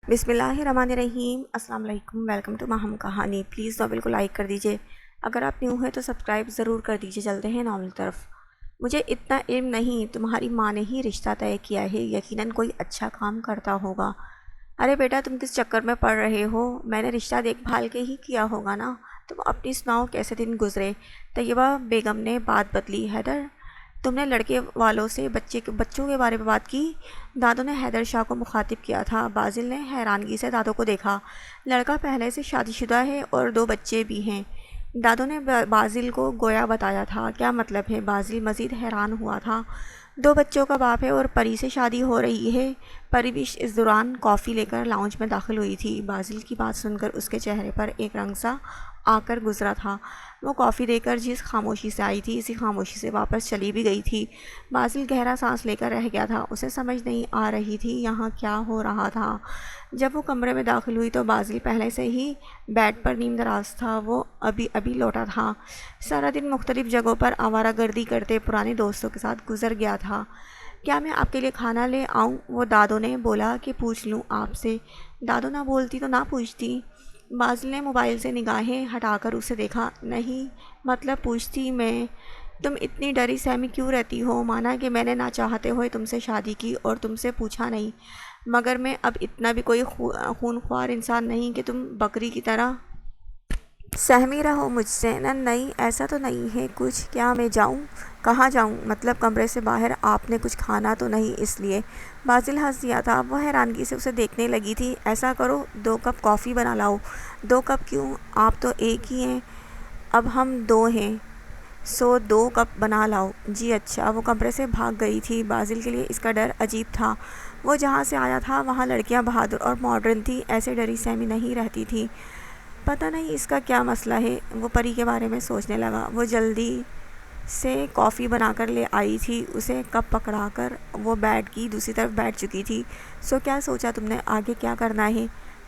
بسم اللہ الرحمن الرحیم۔ السلام علیکم، ویلکم ٹو ماہم کہانی۔ پلیز ناول کو لائک کر دیجئے، اگر آپ نیو ہیں تو سبسکرائب ضرور کر دیجئے۔ چلتے ہیں ناول طرف۔ مجھے اتنا علم نہیں، تمہاری ماں نے ہی رشتہ طے کیا ہے، یقیناً کوئی اچھا کام کرتا ہوگا۔ ارے بیٹا، تم کس چکر میں پڑ رہے ہو؟ میں نے رشتہ دیکھ بھال کے ہی کیا ہوگا نا۔ تم اپنی سناؤ، کیسے دن گزرے؟ طیبہ بیگم نے بات بدلی۔ حیدر، تم نے لڑکے والوں سے بچوں کے بارے میں بات کی؟ دادو نے حیدر شاہ کو مخاطب کیا تھا۔ بازل نے حیرانگی سے دادو کو دیکھا۔ لڑکا پہلے سے شادی شدہ ہے اور 2 بچے بھی ہیں۔ دادو نے بازل کو گویا بتایا تھا۔ کیا مطلب ہے؟ بازل مزید حیران ہوا تھا۔ 2 بچوں کا باپ ہے اور پری سے شادی ہو رہی ہے۔ پریوش اس دوران کافی لے کر لاؤنج میں داخل ہوئی تھی۔ بازل کی بات سن کر اس کے چہرے پر ایک رنگ سا آ کر گزرا تھا۔ وہ کافی دے کر جس خاموشی سے آئی تھی، اسی خاموشی سے واپس چلی بھی گئی تھی۔ بازل گہرا سانس لے کر رہ گیا تھا۔ اسے سمجھ نہیں آ رہی تھی یہاں کیا ہو رہا تھا۔ جب وہ کمرے میں داخل ہوئی تو بازل پہلے سے ہی بیڈ پر نیم دراز تھا۔ وہ ابھی لوٹا تھا۔ سارا دن مختلف جگہوں پر آوارہ گردی کرتے پرانے دوستوں کے ساتھ گزر گیا تھا۔ کیا میں آپ کے لیے کھانا لے آؤں؟ وہ دادو نے بولا کہ پوچھ لوں آپ سے۔ دادو نہ بولتی تو نہ پوچھتی۔ بازل نے موبائل سے نگاہیں ہٹا کر اسے دیکھا۔ نہیں، مطلب پوچھتی میں۔ تم اتنی ڈری سہمی کیوں رہتی ہو؟ مانا کہ میں نے نہ چاہتے ہوئے تم سے شادی کی اور تم سے پوچھا نہیں، مگر میں اب اتنا بھی کوئی خونخوار انسان نہیں کہ تم بکری کی طرح سہمی رہو مجھ سے۔ نہیں، ایسا تو نہیں ہے کچھ۔ کیا میں جاؤں؟ کہاں جاؤں؟ مطلب کمرے سے باہر؟ آپ نے کچھ کھانا تو نہیں اس لیے؟ بازل ہنس دیا تھا۔ وہ حیرانگی سے اسے دیکھنے لگی تھی۔ ایسا کرو، 2 کپ کافی بنا لاؤ۔ 2 کپ کیوں؟ آپ تو ایک ہی ہیں، اب ہم 2 ہیں، سو 2 کپ بنا لاؤ۔ جی اچھا۔ وہ کمرے سے بھاگ گئی تھی۔ بازل کے لیے اس کا ڈر عجیب تھا۔ وہ جہاں سے آیا تھا وہاں لڑکیاں بہادر اور ماڈرن تھیں، ایسے ڈری سہمی نہیں رہتی تھیں۔ پتہ نہیں اس کا کیا مسئلہ ہے، وہ پری کے بارے میں سوچنے لگا۔ وہ جلدی سے کافی بنا کر لے آئی تھی۔ اسے کپ پکڑا کر وہ بیڈ کی دوسری طرف بیٹھ چکی تھی۔ سو کیا سوچا تم نے؟ آگے کیا کرنا ہے؟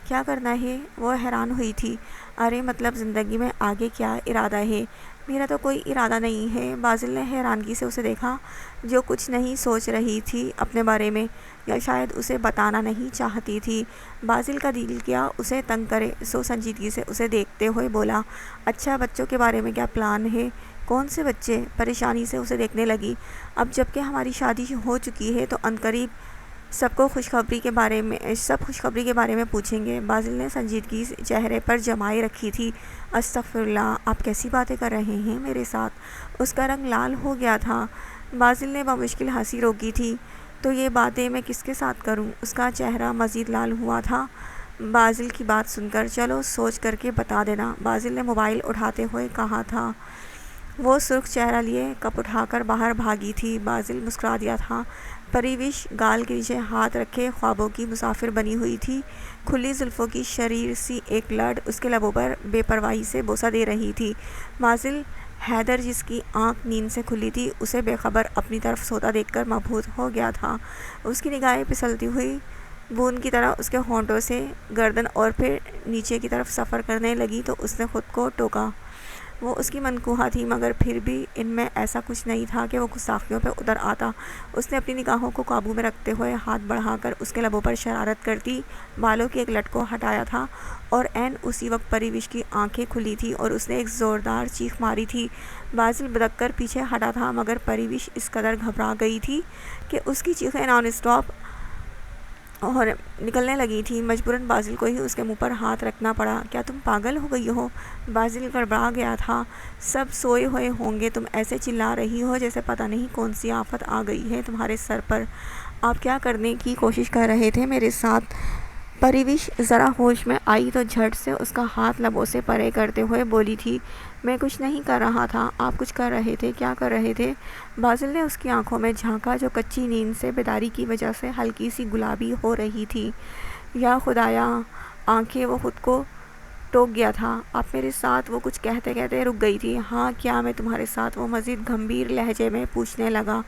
کیا کرنا ہے؟ وہ حیران ہوئی تھی۔ ارے مطلب زندگی میں آگے کیا ارادہ ہے؟ میرا تو کوئی ارادہ نہیں ہے۔ بازل نے حیرانگی سے اسے دیکھا، جو کچھ نہیں سوچ رہی تھی اپنے بارے میں، یا شاید اسے بتانا نہیں چاہتی تھی۔ بازل کا دل کیا اسے تنگ کرے، سو سنجیدگی سے اسے دیکھتے ہوئے بولا، اچھا بچوں کے بارے میں کیا پلان ہے؟ کون سے بچے؟ پریشانی سے اسے دیکھنے لگی۔ اب جب کہ ہماری شادی ہو چکی ہے تو عنقریب سب خوشخبری کے بارے میں پوچھیں گے۔ بازل نے سنجیدگی چہرے پر جمائے رکھی تھی۔ استغفر اللہ، آپ کیسی باتیں کر رہے ہیں میرے ساتھ؟ اس کا رنگ لال ہو گیا تھا۔ بازل نے بمشکل ہنسی روکی تھی۔ تو یہ باتیں میں کس کے ساتھ کروں؟ اس کا چہرہ مزید لال ہوا تھا بازل کی بات سن کر۔ چلو سوچ کر کے بتا دینا، بازل نے موبائل اٹھاتے ہوئے کہا تھا۔ وہ سرخ چہرہ لیے کپ اٹھا کر باہر بھاگی تھی۔ بازل مسکرا دیا تھا۔ پریوش گال کے نیچے ہاتھ رکھے خوابوں کی مسافر بنی ہوئی تھی۔ کھلی زلفوں کی شریر سی ایک لڑ اس کے لبوں پر بے پرواہی سے بوسہ دے رہی تھی۔ بازل، حیدر جس کی آنکھ نیند سے کھلی تھی، اسے بے خبر اپنی طرف سوتا دیکھ کر مبہوت ہو گیا تھا۔ اس کی نگاہیں پھسلتی ہوئی بوند کی طرح اس کے ہونٹوں سے گردن اور پھر نیچے کی طرف سفر کرنے لگی تو اس نے خود کو ٹوکا۔ وہ اس کی منکوہا تھی، مگر پھر بھی ان میں ایسا کچھ نہیں تھا کہ وہ گستاخیوں پہ اتر آتا۔ اس نے اپنی نگاہوں کو قابو میں رکھتے ہوئے ہاتھ بڑھا کر اس کے لبوں پر شرارت کرتی بالوں کی ایک لٹ کو ہٹایا تھا، اور عین اسی وقت پریوش کی آنکھیں کھلی تھیں اور اس نے ایک زوردار چیخ ماری تھی۔ بازل بدک کر پیچھے ہٹا تھا، مگر پریوش اس قدر گھبرا گئی تھی کہ اس کی چیخیں نان اسٹاپ اور نکلنے لگی تھی۔ مجبوراً بازل کو ہی اس کے منہ پر ہاتھ رکھنا پڑا۔ کیا تم پاگل ہو گئی ہو؟ بازل گڑبڑا گیا تھا۔ سب سوئے ہوئے ہوں گے، تم ایسے چلا رہی ہو جیسے پتہ نہیں کون سی آفت آ گئی ہے تمہارے سر پر۔ آپ کیا کرنے کی کوشش کر رہے تھے میرے ساتھ؟ پریوش ذرا ہوش میں آئی تو جھٹ سے اس کا ہاتھ لبوں سے پرے کرتے ہوئے بولی تھی، میں کچھ نہیں کر رہا تھا۔ آپ کچھ کر رہے تھے؟ کیا کر رہے تھے؟ بازل نے اس کی آنکھوں میں جھانکا جو کچی نیند سے بیداری کی وجہ سے ہلکی سی گلابی ہو رہی تھی۔ یا خدایا، آنکھیں، وہ خود کو ٹوک گیا تھا۔ آپ میرے ساتھ؟ وہ کچھ کہتے کہتے رک گئی تھی۔ ہاں، کیا میں تمہارے ساتھ؟ وہ مزید گمبھیر لہجے میں پوچھنے لگا۔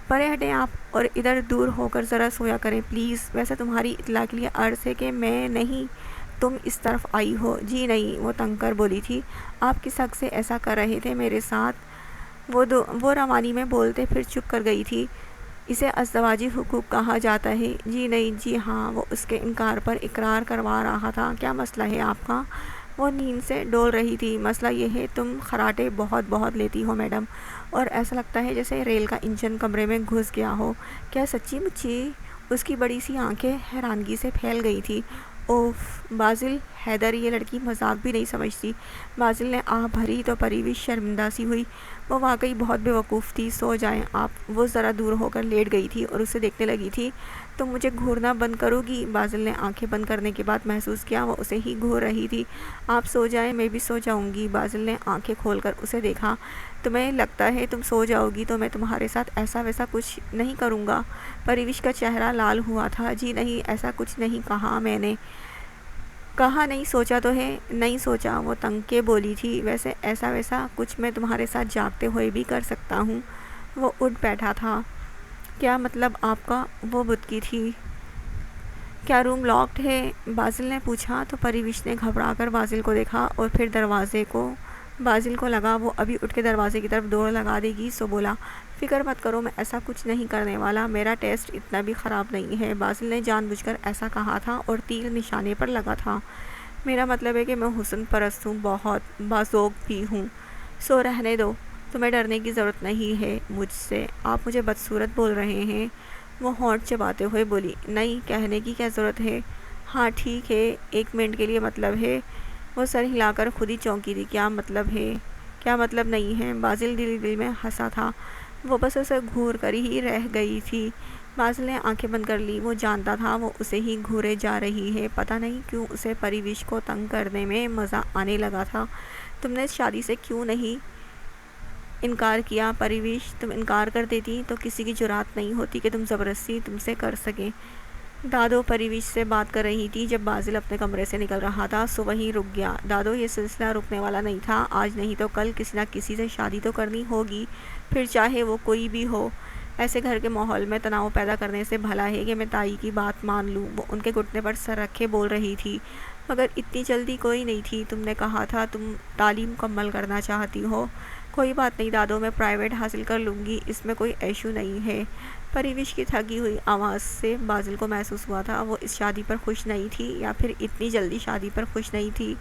پرے ہٹیں آپ اور ادھر دور ہو کر ذرا سویا کریں پلیز۔ ویسے تمہاری اطلاع کے لیے عرض ہے کہ میں نہیں، تم اس طرف آئی ہو۔ جی نہیں، وہ تنگ کر بولی تھی۔ آپ کس حق سے ایسا کر رہے تھے میرے ساتھ؟ وہ روانی میں بولتے پھر چپ کر گئی تھی۔ اسے ازدواجی حقوق کہا جاتا ہے۔ جی نہیں، جی ہاں، وہ اس کے انکار پر اقرار کروا رہا تھا۔ کیا مسئلہ ہے آپ کا؟ وہ نیند سے ڈول رہی تھی۔ مسئلہ یہ ہے تم خراٹے بہت لیتی ہو میڈم، اور ایسا لگتا ہے جیسے ریل کا انجن کمرے میں گھس گیا ہو۔ کیا سچی مچی؟ اس کی بڑی سی آنکھیں حیرانگی سے پھیل گئی تھی۔ اوف بازل، حیدر یہ لڑکی مذاق بھی نہیں سمجھتی۔ بازل نے آہ بھری تو پریوش شرمندہ سی ہوئی۔ وہ واقعی بہت بے وقوف تھی۔ سو جائیں آپ۔ وہ ذرا دور ہو کر لیٹ گئی تھی اور اسے دیکھنے لگی تھی۔ تم مجھے گھورنا بند کرو گی؟ بازل نے آنکھیں بند کرنے کے بعد محسوس کیا وہ اسے ہی گھور رہی تھی۔ آپ سو جائیں، میں بھی سو جاؤں گی۔ بازل نے آنکھیں کھول کر اسے دیکھا۔ تمہیں لگتا ہے تم سو جاؤ گی تو میں تمہارے ساتھ ایسا ویسا کچھ نہیں کروں گا؟ پریوش کا چہرہ لال ہوا تھا۔ جی نہیں، ایسا کچھ نہیں کہا میں نے۔ کہا نہیں، سوچا تو ہے؟ نہیں سوچا، وہ تنگ کے بولی تھی۔ ویسے ایسا ویسا کچھ میں تمہارے ساتھ جاگتے ہوئے بھی کر سکتا ہوں۔ وہ اٹھ بیٹھا تھا۔ کیا مطلب آپ کا؟ وہ بدکی تھی۔ کیا روم لاکڈ ہے؟ بازل نے پوچھا تو پریوش نے گھبرا کر بازل کو دیکھا اور پھر دروازے کو۔ بازل کو لگا وہ ابھی اٹھ کے دروازے کی طرف دوڑ لگا دے گی، سو بولا، فکر مت کرو، میں ایسا کچھ نہیں کرنے والا۔ میرا ٹیسٹ اتنا بھی خراب نہیں ہے۔ بازل نے جان بوجھ کر ایسا کہا تھا اور تیر نشانے پر لگا تھا۔ میرا مطلب ہے کہ میں حسن پرست ہوں، بہت باذوق بھی ہوں۔ سو رہنے دو، تمہیں ڈرنے کی ضرورت نہیں ہے مجھ سے۔ آپ مجھے بدصورت بول رہے ہیں؟ وہ ہونٹ چباتے ہوئے بولی۔ نہیں، کہنے کی کیا ضرورت ہے؟ ہاں ٹھیک ہے، 1 منٹ کے لیے مطلب ہے۔ وہ سر ہلا کر خود ہی چونکی تھی۔ کیا مطلب ہے؟ کیا مطلب نہیں ہے؟ بازل دل میں ہنسا تھا۔ وہ بس اسے گھور کر ہی رہ گئی تھی۔ بازل نے آنکھیں بند کر لی۔ وہ جانتا تھا وہ اسے ہی گھورے جا رہی ہے۔ پتہ نہیں کیوں اسے پریوش کو تنگ کرنے میں مزہ آنے لگا تھا۔ تم نے اس شادی سے کیوں نہیں انکار کیا پریوش؟ تم انکار کر دیتی تو کسی کی جرات نہیں ہوتی کہ تم زبردستی تم سے کر سکیں۔ دادو پریوش سے بات کر رہی تھی جب بازل اپنے کمرے سے نکل رہا تھا، سو وہیں رک گیا۔ دادو، یہ سلسلہ رکنے والا نہیں تھا۔ آج نہیں تو کل کسی نہ کسی سے شادی تو کرنی ہوگی، پھر چاہے وہ کوئی بھی ہو۔ ایسے گھر کے ماحول میں تناؤ پیدا کرنے سے بھلا ہے کہ میں تائی کی بات مان لوں۔ وہ ان کے گھٹنے پر سر رکھے بول رہی تھی۔ مگر اتنی جلدی کوئی نہیں تھی۔ تم نے کہا تھا تم تعلیم مکمل کرنا چاہتی ہو۔ کوئی بات نہیں دادو، میں پرائیویٹ حاصل کر لوں گی، اس میں کوئی ایشو نہیں ہے۔ پریوش کی تھکی ہوئی آواز سے بازل کو محسوس ہوا تھا وہ اس شادی پر خوش نہیں تھی، یا پھر اتنی جلدی شادی پر خوش نہیں تھی۔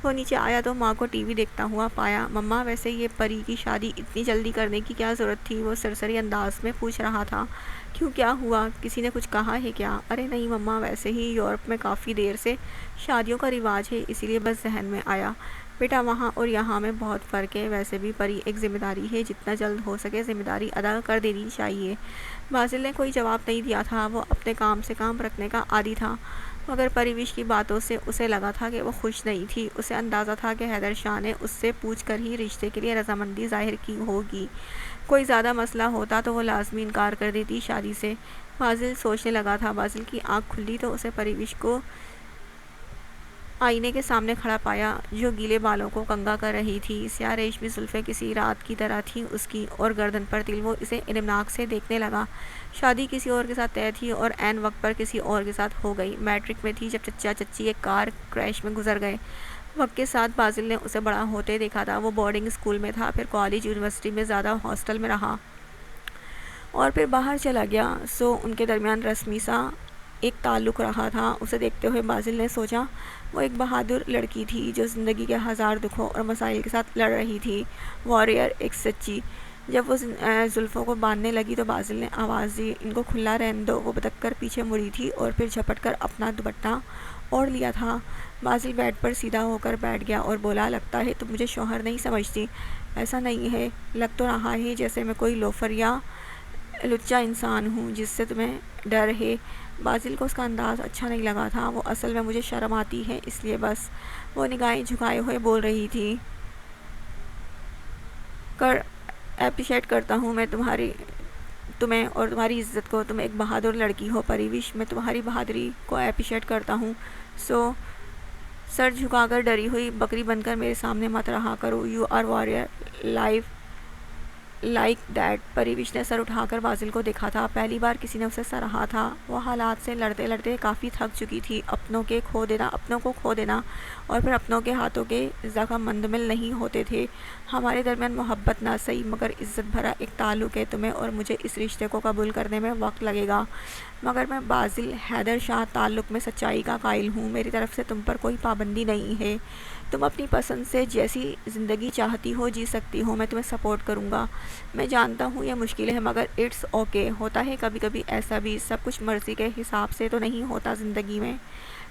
وہ نیچے آیا تو ماں کو ٹی وی دیکھتا ہوا پایا۔ مما، ویسے یہ پری کی شادی اتنی جلدی کرنے کی کیا ضرورت تھی؟ وہ سرسری انداز میں پوچھ رہا تھا۔ کیوں، کیا ہوا؟ کسی نے کچھ کہا ہے کیا؟ ارے نہیں مما، ویسے ہی یورپ میں کافی دیر سے شادیوں کا رواج ہے، اسی لیے بس ذہن میں آیا۔ بیٹا، وہاں اور یہاں میں بہت فرق ہے۔ ویسے بھی پری ایک ذمہ داری ہے، جتنا جلد ہو سکے ذمہ داری ادا کر دینی چاہیے۔ بازل نے کوئی جواب نہیں دیا تھا۔ وہ اپنے کام سے کام رکھنے کا عادی تھا، مگر پریوش کی باتوں سے اسے لگا تھا کہ وہ خوش نہیں تھی۔ اسے اندازہ تھا کہ حیدر شاہ نے اس سے پوچھ کر ہی رشتے کے لیے رضامندی ظاہر کی ہوگی۔ کوئی زیادہ مسئلہ ہوتا تو وہ لازمی انکار کر دیتی شادی سے۔ بازل سوچنے لگا تھا۔ بازل کی آنکھ کھلی تو اسے پریوش کو آئینے کے سامنے کھڑا پایا، جو گیلے بالوں کو کنگھا کر رہی تھی۔ سیاہ ریشمی زلفیں کسی رات کی طرح تھیں اس کی، اور گردن پر تل۔ وہ اسے انمناک سے دیکھنے لگا۔ شادی کسی اور کے ساتھ طے تھی اور عین وقت پر کسی اور کے ساتھ ہو گئی۔ میٹرک میں تھی جب چچا چچی ایک کار کریش میں گزر گئے۔ وقت کے ساتھ بازل نے اسے بڑا ہوتے دیکھا تھا۔ وہ بورڈنگ اسکول میں تھا، پھر کالج، یونیورسٹی میں زیادہ ہاسٹل میں رہا اور پھر باہر چلا گیا، سو ان کے درمیان رسمی سا ایک تعلق رہا تھا۔ اسے دیکھتے ہوئے بازل نے سوچا، وہ ایک بہادر لڑکی تھی جو زندگی کے ہزار دکھوں اور مسائل کے ساتھ لڑ رہی تھی۔ واریر، ایک سچی۔ جب وہ زلفوں کو باندھنے لگی تو بازل نے آواز دی، ان کو کھلا رہنے دو۔ وہ بدک کر پیچھے مڑی تھی اور پھر جھپٹ کر اپنا دوپٹہ اوڑھ لیا تھا۔ بازل بیڈ پر سیدھا ہو کر بیٹھ گیا اور بولا، لگتا ہے تم مجھے شوہر نہیں سمجھتی۔ ایسا نہیں ہے، لگ تو رہا ہے جیسے میں کوئی لوفر یا لچا انسان ہوں جس سے تمہیں ڈر ہے۔ بازل کو اس کا انداز اچھا نہیں لگا تھا۔ وہ اصل میں مجھے شرم آتی ہے، اس لیے بس۔ وہ نگاہیں جھکائے ہوئے بول رہی تھی۔ اپریشیٹ کرتا ہوں میں تمہیں اور تمہاری عزت کو۔ تم ایک بہادر لڑکی ہو پریوش، میں تمہاری بہادری کو اپریشیٹ کرتا ہوں، سو سر جھکا کر ڈری ہوئی بکری بن کر میرے سامنے مت رہا کرو۔ You are warrior, life like that Parivash نے سر اٹھا کر بازل کو دیکھا تھا۔ پہلی بار کسی نے اسے سراہا تھا۔ وہ حالات سے لڑتے لڑتے کافی تھک چکی تھی۔ اپنوں کو کھو دینا اور پھر اپنوں کے ہاتھوں کے زخم مندمل نہیں ہوتے تھے۔ ہمارے درمیان محبت نہ صحیح مگر عزت بھرا ایک تعلق ہے۔ تمہیں اور مجھے اس رشتے کو قبول کرنے میں وقت لگے گا، مگر میں بازل حیدر شاہ تعلق میں سچائی کا قائل ہوں۔ میری طرف سے تم پر کوئی پابندی نہیں ہے۔ تم اپنی پسند سے جیسی زندگی چاہتی ہو جی سکتی ہو۔ میں تمہیں سپورٹ کروں گا۔ میں جانتا ہوں یہ مشکل ہے مگر اٹس اوکے۔ ہوتا ہے کبھی کبھی ایسا بھی، سب کچھ مرضی کے حساب سے تو نہیں ہوتا زندگی میں۔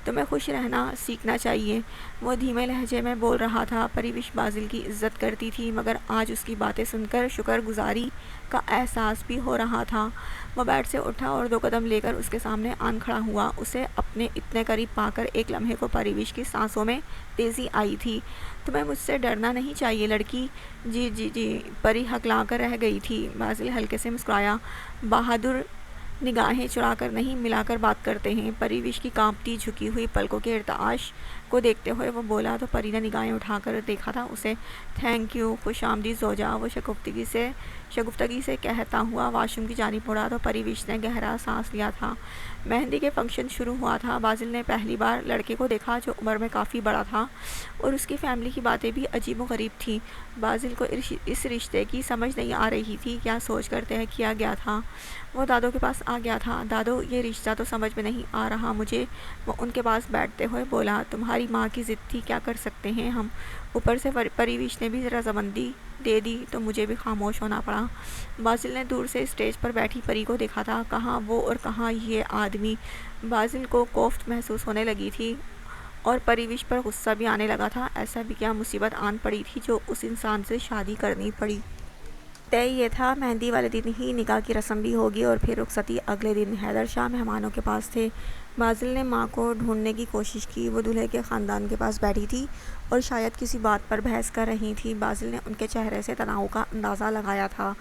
تمہیں خوش رہنا سیکھنا چاہیے۔ وہ دھیمے لہجے میں بول رہا تھا۔ پریوش بازل کی عزت کرتی تھی مگر آج اس کی باتیں سن کر شکر گزاری کا احساس بھی ہو رہا تھا۔ وہ بیڈ سے اٹھا اور 2 قدم لے کر اس کے سامنے آن کھڑا ہوا۔ اسے اپنے اتنے قریب پا کر ایک لمحے کو پریوش کی سانسوں میں تیزی آئی تھی۔ تمہیں مجھ سے ڈرنا نہیں چاہیے لڑکی۔ جی پری ہکلا کر رہ گئی تھی۔ بازل ہلکے سے مسکرایا۔ بہادر نگاہیں چرا کر نہیں ملا کر بات کرتے ہیں۔ پریوش کی کانپتی جھکی ہوئی پلکوں کے ارتعاش کو دیکھتے ہوئے وہ بولا تو پری نے نگاہیں اٹھا کر دیکھا تھا اسے۔ تھینک یو، خوش آمدید زوجہ، وہ شگفتگی سے کہتا ہوا واش روم کی جانب مڑا تو پریوش نے گہرا سانس لیا تھا۔ مہندی کے فنکشن شروع ہوا تھا۔ بازل نے پہلی بار لڑکے کو دیکھا جو عمر میں کافی بڑا تھا اور اس کی فیملی کی باتیں بھی عجیب و غریب تھیں۔ بازل کو اس رشتے کی سمجھ نہیں آ رہی تھی، کیا سوچ کر طے کیا گیا تھا۔ وہ دادو کے پاس آ گیا تھا۔ دادو یہ رشتہ تو سمجھ میں نہیں آ رہا مجھے، وہ ان کے پاس بیٹھتے ہوئے بولا۔ تمہاری ماں کی ضد تھی، کیا کر سکتے ہیں ہم۔ اوپر سے پریوش نے بھی رضامندی دے دی تو مجھے بھی خاموش ہونا پڑا۔ بازل نے دور سے اسٹیج پر بیٹھی پری کو دیکھا تھا۔ کہاں وہ اور کہاں یہ آدمی۔ بازل کو کوفت محسوس ہونے لگی تھی اور پریوش پر غصہ بھی آنے لگا تھا۔ ایسا بھی کیا مصیبت آن پڑی تھی جو اس انسان سے شادی کرنی پڑی۔ طے یہ تھا مہندی والے دن ہی نکاح کی رسم بھی ہوگی اور پھر رخصتی اگلے دن۔ حیدر شاہ مہمانوں کے پاس تھے۔ بازل نے ماں کو ڈھونڈنے کی کوشش کی۔ وہ دولہے کے خاندان کے پاس بیٹھی تھی اور شاید کسی بات پر بحث کر رہی تھی۔ بازل نے ان کے چہرے سے تناؤ کا اندازہ لگایا تھا۔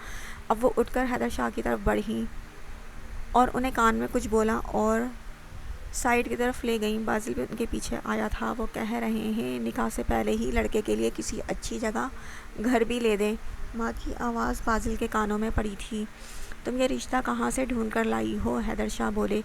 اب وہ اٹھ کر حیدر شاہ کی طرف بڑھیں اور انہیں کان میں کچھ بولا اور سائڈ کی طرف لے گئیں۔ بازل بھی ان کے پیچھے آیا تھا۔ وہ کہہ رہے ہیں نکاح سے پہلے ہی لڑکے کے لیے کسی اچھی جگہ گھر بھی لے دیں۔ ماں کی آواز بازل کے کانوں میں پڑی تھی۔ تم یہ رشتہ کہاں سے ڈھونڈ کر لائی ہو؟ حیدر شاہ بولے۔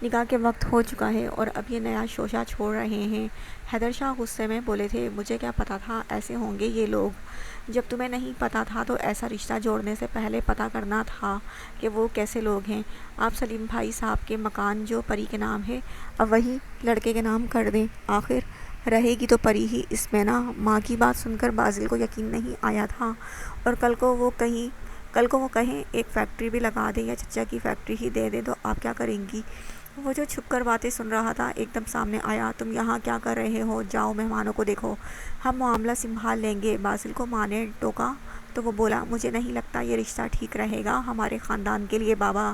نکاح کے وقت ہو چکا ہے اور اب یہ نیا شوشہ چھوڑ رہے ہیں۔ حیدر شاہ غصے میں بولے تھے۔ مجھے کیا پتا تھا ایسے ہوں گے یہ لوگ۔ جب تمہیں نہیں پتا تھا تو ایسا رشتہ جوڑنے سے پہلے پتا کرنا تھا کہ وہ کیسے لوگ ہیں۔ آپ سلیم بھائی صاحب کے مکان جو پری کے نام ہے اب وہی لڑکے کے نام کر دیں۔ آخر رہے گی تو پری ہی اس میں نا۔ ماں کی بات سن کر بازل کو یقین نہیں آیا تھا۔ اور کل کو وہ کہیں ایک فیکٹری بھی لگا دے یا چچا کی فیکٹری ہی دے دے تو آپ کیا کریں گی؟ وہ جو چھپ کر باتیں سن رہا تھا ایک دم سامنے آیا۔ تم یہاں کیا کر رہے ہو؟ جاؤ مہمانوں کو دیکھو، ہم معاملہ سنبھال لیں گے۔ بازل کو ماں نے ٹوکا تو وہ بولا مجھے نہیں لگتا یہ رشتہ ٹھیک رہے گا ہمارے خاندان کے لیے بابا،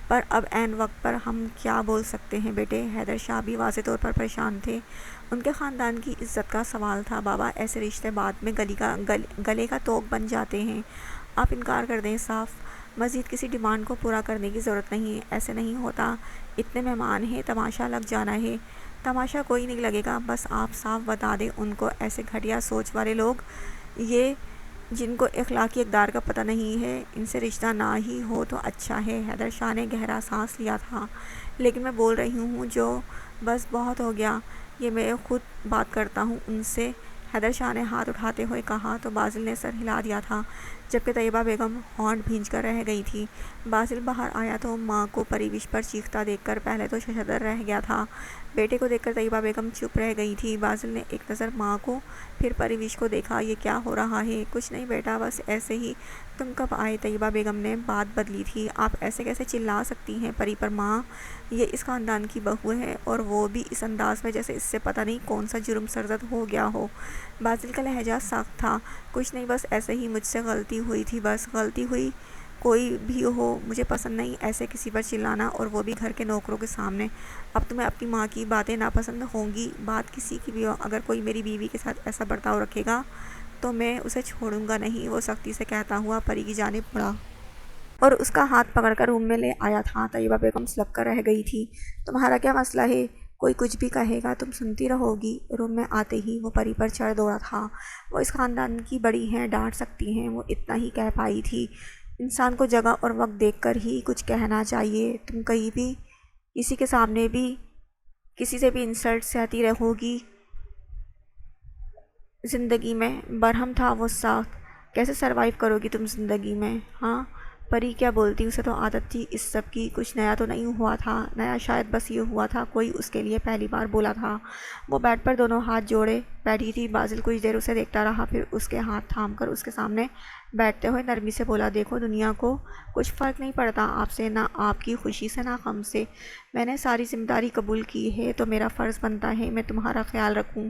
پر اب عین وقت پر ہم کیا بول سکتے ہیں بیٹے۔ حیدر شاہ بھی واضح طور پر پریشان تھے۔ ان کے خاندان کی عزت کا سوال تھا بابا، ایسے رشتے بعد میں گلے کا توق بن جاتے ہیں۔ آپ انکار کر دیں صاف، مزید کسی ڈیمانڈ کو پورا کرنے کی ضرورت نہیں۔ ایسے نہیں ہوتا، اتنے مہمان ہیں، تماشا لگ جانا ہے۔ تماشا کوئی نہیں لگے گا، بس آپ صاف بتا دیں ان کو۔ ایسے گھٹیا سوچ والے لوگ یہ جن کو اخلاقی اقدار کا پتہ نہیں ہے، ان سے رشتہ نہ ہی ہو تو اچھا ہے۔ حیدر شاہ نے گہرا سانس لیا تھا۔ لیکن میں بول رہی ہوں جو بس بہت ہو گیا، یہ میں خود بات کرتا ہوں ان سے، حیدر شاہ نے ہاتھ اٹھاتے ہوئے کہا تو بازل نے سر ہلا دیا تھا، جبکہ طیبہ بیگم ہونٹ بھینج کر رہ گئی تھی۔ بازل باہر آیا تو ماں کو پریوش پر چیختا دیکھ کر پہلے تو ششدر رہ گیا تھا۔ بیٹے کو دیکھ کر طیبہ بیگم چپ رہ گئی تھی۔ بازل نے ایک نظر ماں کو پھر پریوش کو دیکھا۔ یہ کیا ہو رہا ہے؟ کچھ نہیں بیٹا، بس ایسے ہی۔ تم کب آئے؟ طیبہ بیگم نے بات بدلی تھی۔ آپ ایسے کیسے چلا سکتی ہیں پری پر ماں؟ یہ اس خاندان کی بہو ہے اور وہ بھی اس انداز میں جیسے اس سے پتہ نہیں کون سا جرم سرزد ہو گیا ہو۔ بازل کا لہجہ سخت تھا۔ کچھ نہیں، بس ایسے ہی مجھ سے غلطی ہوئی تھی، بس غلطی ہوئی کوئی بھی ہو، مجھے پسند نہیں ایسے کسی پر چلانا، اور وہ بھی گھر کے نوکروں کے سامنے۔ اب تمہیں اپنی ماں کی باتیں ناپسند ہوں گی، بات کسی کی بھی ہو، اگر کوئی میری بیوی کے ساتھ ایسا برتاؤ رکھے گا تو میں اسے چھوڑوں گا نہیں۔ وہ سختی سے کہتا ہوا پری کی جانب مڑا اور اس کا ہاتھ پکڑ کر روم میں لے آیا تھا۔ طیبہ بیگم سلک کر رہ گئی تھی۔ تمہارا کیا مسئلہ ہے؟ کوئی کچھ بھی کہے گا تم سنتی رہو گی۔ روم میں آتے ہی وہ پری پر چڑھ دوڑا تھا۔ وہ اس خاندان کی بڑی ہیں، ڈانٹ سکتی ہیں، وہ اتنا ہی کہہ پائی تھی۔ انسان کو جگہ اور وقت دیکھ کر ہی کچھ کہنا چاہیے۔ تم کہیں بھی کسی کے سامنے بھی کسی سے بھی انسلٹ سہتی رہو گی زندگی میں۔ برہم تھا وہ سخت۔ کیسے سروائیو کرو گی تم زندگی میں؟ ہاں پری کیا بولتی، اسے تو عادت تھی اس سب کی۔ کچھ نیا تو نہیں ہوا تھا، نیا شاید بس یہ ہوا تھا کوئی اس کے لیے پہلی بار بولا تھا۔ وہ بیڈ پر دونوں ہاتھ جوڑے بیٹھی تھی۔ باسل کچھ دیر اسے دیکھتا رہا، پھر اس کے ہاتھ تھام کر اس کے سامنے بیٹھتے ہوئے نرمی سے بولا، دیکھو دنیا کو کچھ فرق نہیں پڑتا آپ سے، نہ آپ کی خوشی سے نہ غم سے۔ میں نے ساری ذمہ داری قبول کی ہے تو میرا فرض بنتا ہے میں تمہارا خیال رکھوں،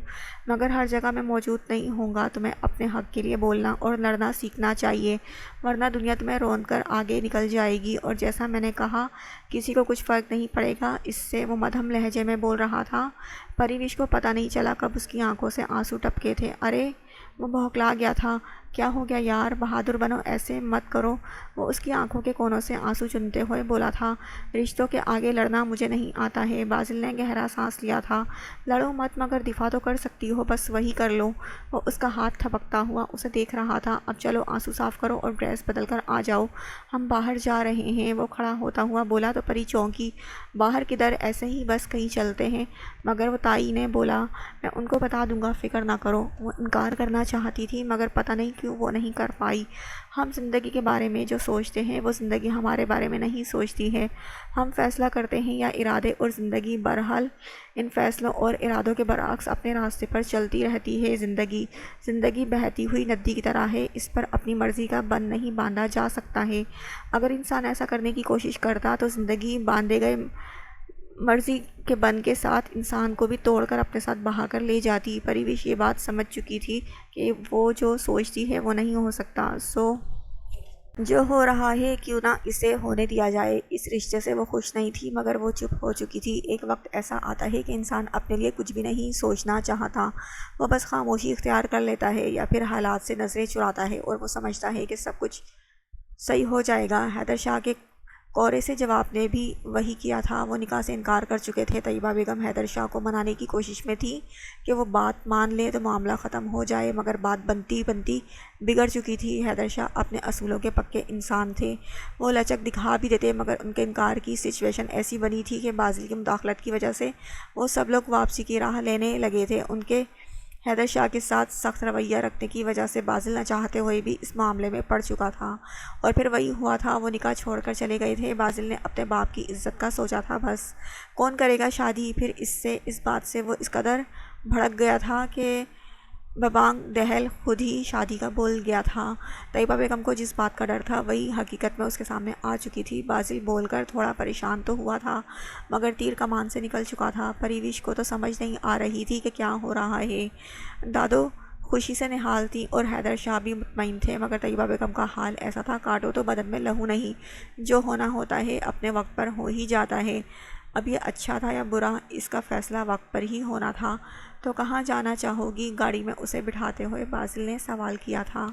مگر ہر جگہ میں موجود نہیں ہوں گا۔ تمہیں اپنے حق کے لیے بولنا اور لڑنا سیکھنا چاہیے، ورنہ دنیا تمہیں رون کر آگے نکل جائے گی۔ اور جیسا میں نے کہا کسی کو کچھ فرق نہیں پڑے گا اس سے۔ وہ مدھم لہجے میں بول رہا تھا۔ پریوش کو پتہ نہیں چلا کب اس کی آنکھوں سے آنسو ٹپکے تھے۔ ارے وہ بھوکلا گیا تھا۔ کیا ہو گیا یار، بہادر بنو، ایسے مت کرو۔ وہ اس کی آنکھوں کے کونوں سے آنسو چنتے ہوئے بولا تھا، رشتوں کے آگے لڑنا مجھے نہیں آتا ہے۔ باسل نے گہرا سانس لیا تھا۔ لڑو مت مگر دفاع تو کر سکتی ہو، بس وہی کر لو۔ وہ اس کا ہاتھ تھپکتا ہوا اسے دیکھ رہا تھا۔ اب چلو آنسو صاف کرو اور ڈریس بدل کر آ جاؤ، ہم باہر جا رہے ہیں۔ وہ کھڑا ہوتا ہوا بولا تو پری چونکی۔ باہر کدھر، ایسے ہی بس کہیں چلتے ہیں۔ مگر وہ تائی نے بولا، میں ان کو بتا دوں گا، فکر نہ کرو۔ وہ انکار کرنا چاہتی تھی مگر پتہ نہیں کیوں وہ نہیں کر پائی۔ ہم زندگی کے بارے میں جو سوچتے ہیں وہ زندگی ہمارے بارے میں نہیں سوچتی ہے۔ ہم فیصلہ کرتے ہیں یا ارادے، اور زندگی بہرحال ان فیصلوں اور ارادوں کے برعکس اپنے راستے پر چلتی رہتی ہے۔ زندگی بہتی ہوئی ندی کی طرح ہے، اس پر اپنی مرضی کا بند نہیں باندھا جا سکتا ہے۔ اگر انسان ایسا کرنے کی کوشش کرتا تو زندگی باندھے گئے مرضی کے بند کے ساتھ انسان کو بھی توڑ کر اپنے ساتھ بہا کر لے جاتی۔ پریوش یہ بات سمجھ چکی تھی کہ وہ جو سوچتی ہے وہ نہیں ہو سکتا، سو جو ہو رہا ہے کیوں نہ اسے ہونے دیا جائے۔ اس رشتے سے وہ خوش نہیں تھی مگر وہ چپ ہو چکی تھی۔ ایک وقت ایسا آتا ہے کہ انسان اپنے لیے کچھ بھی نہیں سوچنا چاہتا، وہ بس خاموشی اختیار کر لیتا ہے یا پھر حالات سے نظریں چراتا ہے اور وہ سمجھتا ہے کہ سب کچھ صحیح ہو جائے گا۔ حیدر شاہ کے کورے سے جواب نے بھی وہی کیا تھا۔ وہ نکاح سے انکار کر چکے تھے۔ طیبہ بیگم حیدر شاہ کو منانے کی کوشش میں تھی کہ وہ بات مان لے تو معاملہ ختم ہو جائے، مگر بات بنتی بنتی بگڑ چکی تھی۔ حیدر شاہ اپنے اصولوں کے پکے انسان تھے، وہ لچک دکھا بھی دیتے، مگر ان کے انکار کی سچویشن ایسی بنی تھی کہ باسل کی مداخلت کی وجہ سے وہ سب لوگ واپسی کی راہ لینے لگے تھے۔ ان کے حیدر شاہ کے ساتھ سخت رویہ رکھنے کی وجہ سے باسل نہ چاہتے ہوئے بھی اس معاملے میں پڑ چکا تھا، اور پھر وہی ہوا تھا، وہ نکاح چھوڑ کر چلے گئے تھے۔ باسل نے اپنے باپ کی عزت کا سوچا تھا، بس کون کرے گا شادی۔ پھر اس بات سے وہ اس قدر بھڑک گیا تھا کہ ببانگ دہل خود ہی شادی کا بول گیا تھا۔ طیبہ بیگم کو جس بات کا ڈر تھا وہی حقیقت میں اس کے سامنے آ چکی تھی۔ باسل بول کر تھوڑا پریشان تو ہوا تھا مگر تیر کمان سے نکل چکا تھا۔ پریوش کو تو سمجھ نہیں آ رہی تھی کہ کیا ہو رہا ہے۔ دادو خوشی سے نہال تھی اور حیدر شاہ بھی مطمئن تھے، مگر طیبہ بیگم کا حال ایسا تھا کاٹو تو بدن میں لہو نہیں، جو ہونا ہوتا ہے اپنے وقت پر ہو ہی جاتا ہے۔ اب یہ اچھا تھا یا برا، اس کا فیصلہ وقت پر ہی ہونا تھا۔ تو کہاں جانا چاہو گی؟ گاڑی میں اسے بٹھاتے ہوئے باسل نے سوال کیا تھا۔